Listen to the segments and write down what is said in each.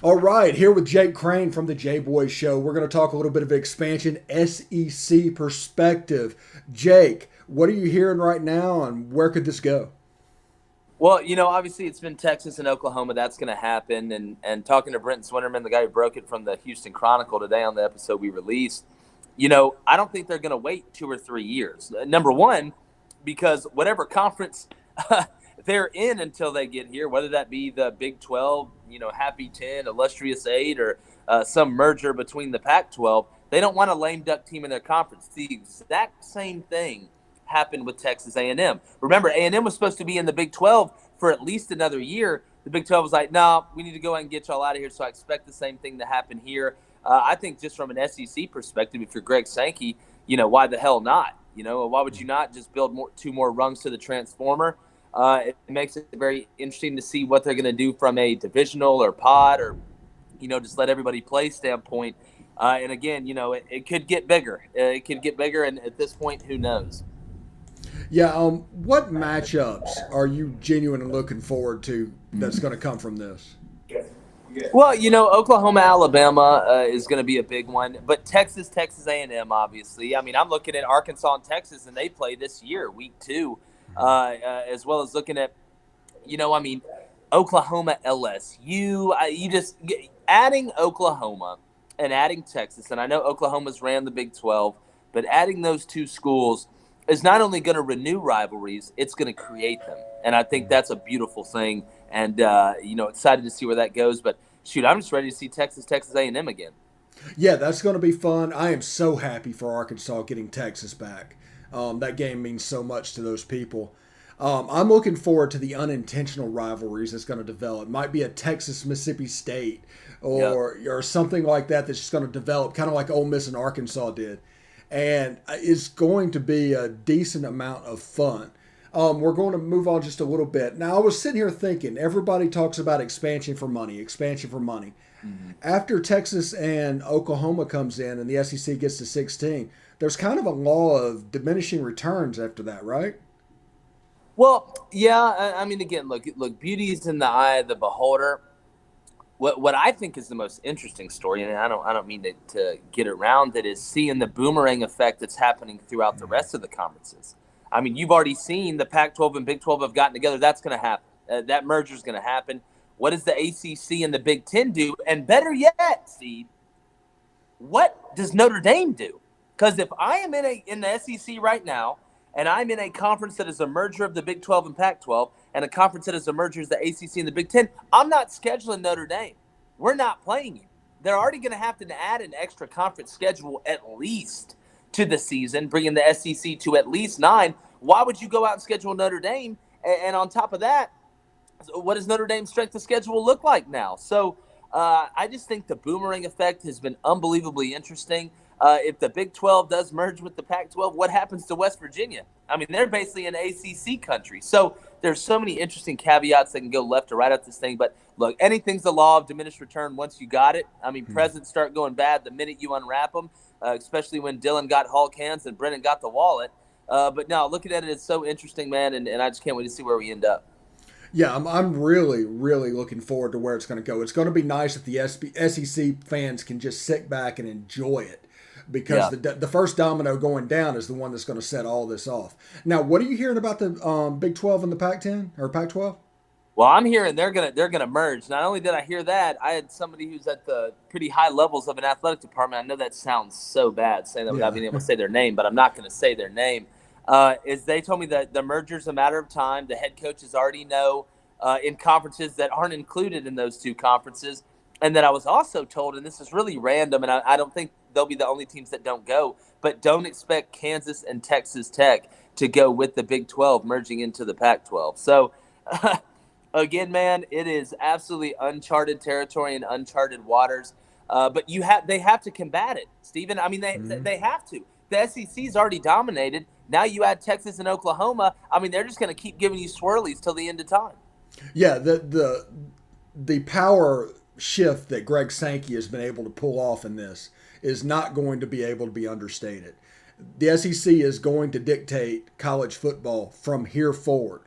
All right, here with Jake Crain from the J Boys Show. We're going to talk a little bit of expansion, SEC perspective. Jake, what are you hearing right now, and where could this go? Well, obviously it's been Texas and Oklahoma. That's going to happen. And talking to Brent Swinnerman, the guy who broke it from the Houston Chronicle today on the episode we released, I don't think they're going to wait 2 or 3 years. Number one, because whatever conference they're in until they get here, whether that be the Big 12, Happy 10, Illustrious 8, or some merger between the Pac 12, they don't want a lame duck team in their conference. The exact same thing happened with Texas A&M. Remember, A&M was supposed to be in the Big 12 for at least another year. The Big 12 was like, no, we need to go ahead and get y'all out of here. So I expect the same thing to happen here. I think just from an SEC perspective, if you're Greg Sankey, why the hell not? Why would you not just build two more rungs to the transformer? It makes it very interesting to see what they're going to do from a divisional or pod or, just let everybody play standpoint. And again, it could get bigger. It could get bigger. And at this point, who knows? Yeah, what matchups are you genuinely looking forward to that's going to come from this? Well, Oklahoma, Alabama is going to be a big one, but Texas A&M, obviously. I mean, I'm looking at Arkansas and Texas, and they play this year, week 2, as well as looking at, I mean, Oklahoma, LSU. You just adding Oklahoma and adding Texas, and I know Oklahoma's ran the Big 12, but adding those two schools is not only going to renew rivalries, it's going to create them, and I think that's a beautiful thing. And excited to see where that goes. But shoot, I'm just ready to see Texas A&M again. Yeah, that's going to be fun. I am so happy for Arkansas getting Texas back. That game means so much to those people. I'm looking forward to the unintentional rivalries that's going to develop. It might be a Texas Mississippi State Yep. or something like that that's just going to develop, kind of like Ole Miss and Arkansas did, and it's going to be a decent amount of fun. We're going to move on just a little bit. Now, I was sitting here thinking, everybody talks about expansion for money, expansion for money. Mm-hmm. After Texas and Oklahoma comes in and the SEC gets to 16, there's kind of a law of diminishing returns after that, right? Well, yeah. I mean, again, look, beauty is in the eye of the beholder. What I think is the most interesting story, and I don't mean to get around it, is seeing the boomerang effect that's happening throughout the rest of the conferences. I mean, you've already seen the Pac-12 and Big 12 have gotten together. That's going to happen. That merger is going to happen. What does the ACC and the Big 10 do? And better yet, Steve, what does Notre Dame do? Because if I am in the SEC right now, and I'm in a conference that is a merger of the Big 12 and Pac-12, and a conference that is a merger of the ACC and the Big 10, I'm not scheduling Notre Dame. We're not playing you. They're already going to have to add an extra conference schedule at least to the season, bringing the SEC to at least 9. Why would you go out and schedule Notre Dame? And on top of that, what does Notre Dame's strength of schedule look like now? So I just think the boomerang effect has been unbelievably interesting. If the Big 12 does merge with the Pac 12, what happens to West Virginia? I mean, they're basically an ACC country. So there's so many interesting caveats that can go left or right at this thing. But look, anything's the law of diminished return once you got it. I mean, presents start going bad the minute you unwrap them, especially when Dylan got Hulk hands and Brennan got the wallet. But no, looking at it, it's so interesting, man. And I just can't wait to see where we end up. Yeah, I'm really, really looking forward to where it's going to go. It's going to be nice if the SEC fans can just sit back and enjoy it because Yeah. the first domino going down is the one that's going to set all this off. Now, what are you hearing about the Big 12 and the Pac-10 or Pac-12? Well, I'm hearing they're gonna merge. Not only did I hear that, I had somebody who's at the pretty high levels of an athletic department. I know that sounds so bad saying that without Yeah. being able to say their name, but I'm not going to say their name. Is they told me that the merger's a matter of time. The head coaches already know in conferences that aren't included in those two conferences, and that I was also told, and this is really random, and I don't think they'll be the only teams that don't go, but don't expect Kansas and Texas Tech to go with the Big 12 merging into the Pac-12. So. Again, man, it is absolutely uncharted territory and uncharted waters. But they have to combat it, Stephen. I mean, Mhm. they have to. The SEC's already dominated. Now you add Texas and Oklahoma. I mean, they're just going to keep giving you swirlies till the end of time. Yeah, the power shift that Greg Sankey has been able to pull off in this is not going to be able to be understated. The SEC is going to dictate college football from here forward.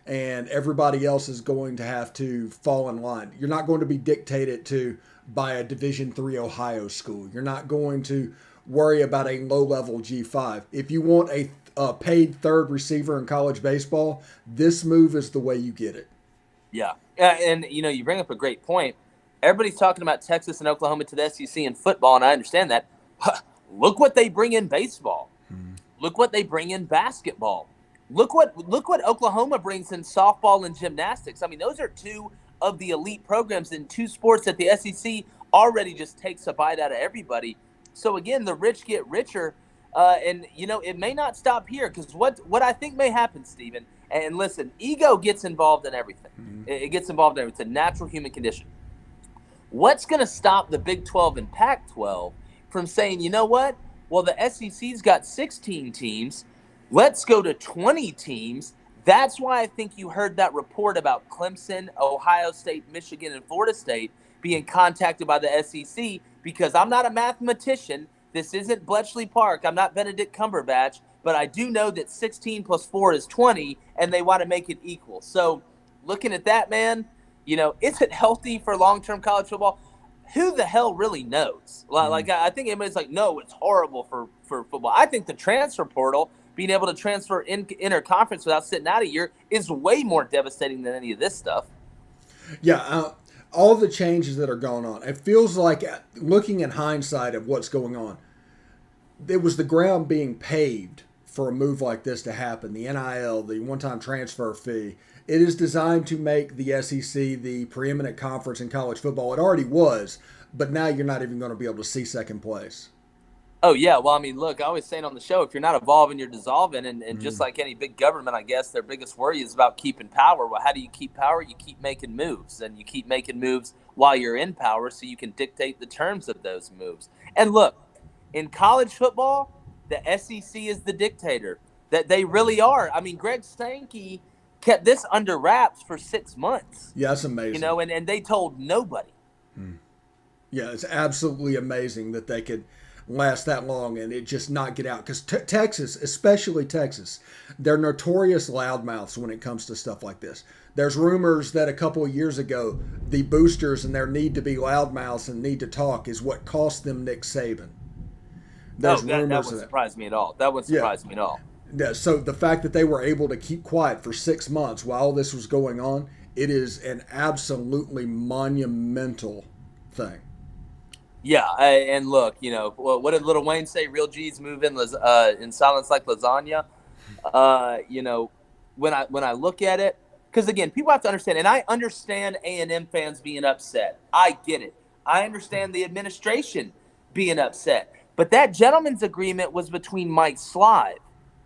and everybody else is going to have to fall in line. You're not going to be dictated to by a Division III Ohio school. You're not going to worry about a low-level G5. If you want a paid third receiver in college baseball, this move is the way you get it. Yeah. And, you bring up a great point. Everybody's talking about Texas and Oklahoma to the SEC in football, and I understand that. Look what they bring in baseball. Look what they bring in basketball. Look what Oklahoma brings in softball and gymnastics. I mean, those are two of the elite programs in two sports that the SEC already just takes a bite out of everybody. So, again, the rich get richer. And, it may not stop here because what I think may happen, Stephen, and listen, ego gets involved in everything. It gets involved in everything. It's a natural human condition. What's going to stop the Big 12 and Pac-12 from saying, you know what? Well, the SEC's got 16 teams. Let's go to 20 teams. That's why I think you heard that report about Clemson, Ohio State, Michigan, and Florida State being contacted by the SEC, because I'm not a mathematician. This isn't Bletchley Park. I'm not Benedict Cumberbatch, but I do know that 16 plus 4 is 20, and they want to make it equal. So looking at that, man, is it healthy for long-term college football? Who the hell really knows? Like, I think everybody's like, no, it's horrible for football. I think the transfer portal, being able to transfer interconference without sitting out a year, is way more devastating than any of this stuff. Yeah, all the changes that are going on, it feels like, looking in hindsight of what's going on, it was the ground being paved for a move like this to happen. The NIL, the one-time transfer fee, it is designed to make the SEC the preeminent conference in college football. It already was, but now you're not even going to be able to see second place. Oh, yeah. Well, I mean, look, I always say on the show, if you're not evolving, you're dissolving. And just like any big government, I guess, their biggest worry is about keeping power. Well, how do you keep power? You keep making moves. And you keep making moves while you're in power so you can dictate the terms of those moves. And look, in college football, the SEC is the dictator. That they really are. I mean, Greg Sankey kept this under wraps for 6 months. Yeah, that's amazing. And they told nobody. Yeah, it's absolutely amazing that they could last that long and it just not get out. Because Texas, especially Texas, they're notorious loudmouths when it comes to stuff like this. There's rumors that a couple of years ago, the boosters and their need to be loudmouths and need to talk is what cost them Nick Saban. That wouldn't surprise me at all. That wouldn't surprise me at all. Yeah, so the fact that they were able to keep quiet for 6 months while all this was going on, it is an absolutely monumental thing. Yeah, and look, what did Lil Wayne say? Real G's move in silence like lasagna. When I look at it, because again, people have to understand, and I understand A&M fans being upset. I get it. I understand the administration being upset. But that gentleman's agreement was between Mike Slive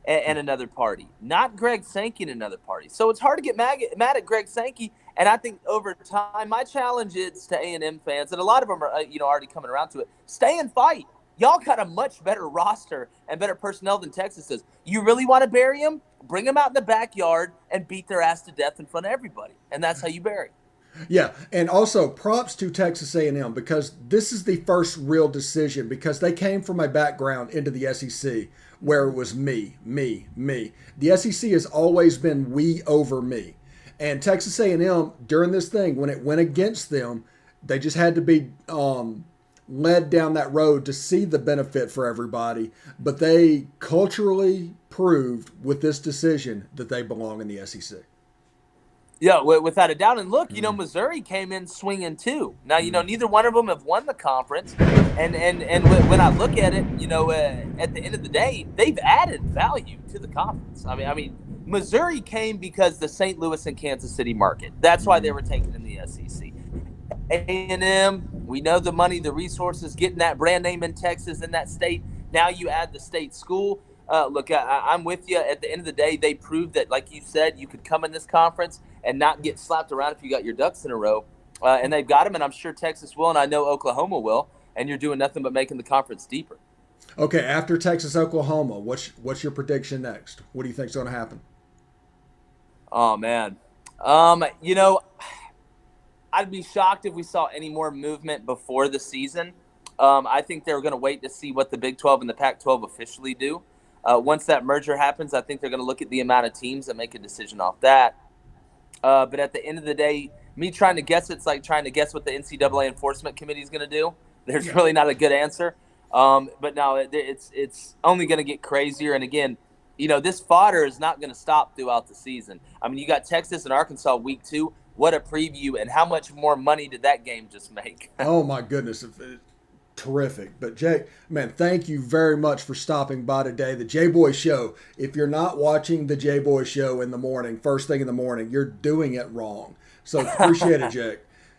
and another party, not Greg Sankey and another party. So it's hard to get mad at Greg Sankey. And I think over time, my challenge is to A&M fans, and a lot of them are already coming around to it, stay and fight. Y'all got a much better roster and better personnel than Texas does. You really want to bury them? Bring them out in the backyard and beat their ass to death in front of everybody. And that's how you bury them. Yeah, and also props to Texas A&M because this is the first real decision because they came from a background into the SEC where it was me. The SEC has always been we over me. And Texas A&M, during this thing, when it went against them, they just had to be led down that road to see the benefit for everybody. But they culturally proved with this decision that they belong in the SEC. Yeah, without a doubt. And look, Missouri came in swinging too. Now, neither one of them have won the conference. And when I look at it, at the end of the day, they've added value to the conference. I mean, Missouri came because the St. Louis and Kansas City market. That's why they were taken in the SEC. A&M, we know the money, the resources, getting that brand name in Texas in that state. Now you add the state school. Look, I'm with you. At the end of the day, they proved that, like you said, you could come in this conference and not get slapped around if you got your ducks in a row. And they've got them, and I'm sure Texas will, and I know Oklahoma will. And you're doing nothing but making the conference deeper. Okay, after Texas, Oklahoma, what's your prediction next? What do you think's going to happen? Oh, man. I'd be shocked if we saw any more movement before the season. I think they're going to wait to see what the Big 12 and the Pac-12 officially do. Once that merger happens, I think they're going to look at the amount of teams and make a decision off that. But at the end of the day, me trying to guess, it's like trying to guess what the NCAA enforcement committee is going to do. There's really not a good answer. But no, it's only going to get crazier. And again, this fodder is not going to stop throughout the season. I mean, you got Texas and Arkansas week 2. What a preview, and how much more money did that game just make? Oh my goodness, terrific. But Jake, man, thank you very much for stopping by today. The J Boy Show. If you're not watching the J Boy Show in the morning, first thing in the morning, you're doing it wrong. So appreciate it, Jake.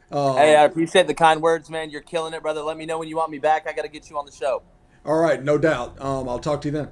Hey, I appreciate the kind words, man. You're killing it, brother. Let me know when you want me back. I got to get you on the show. All right, no doubt. I'll talk to you then.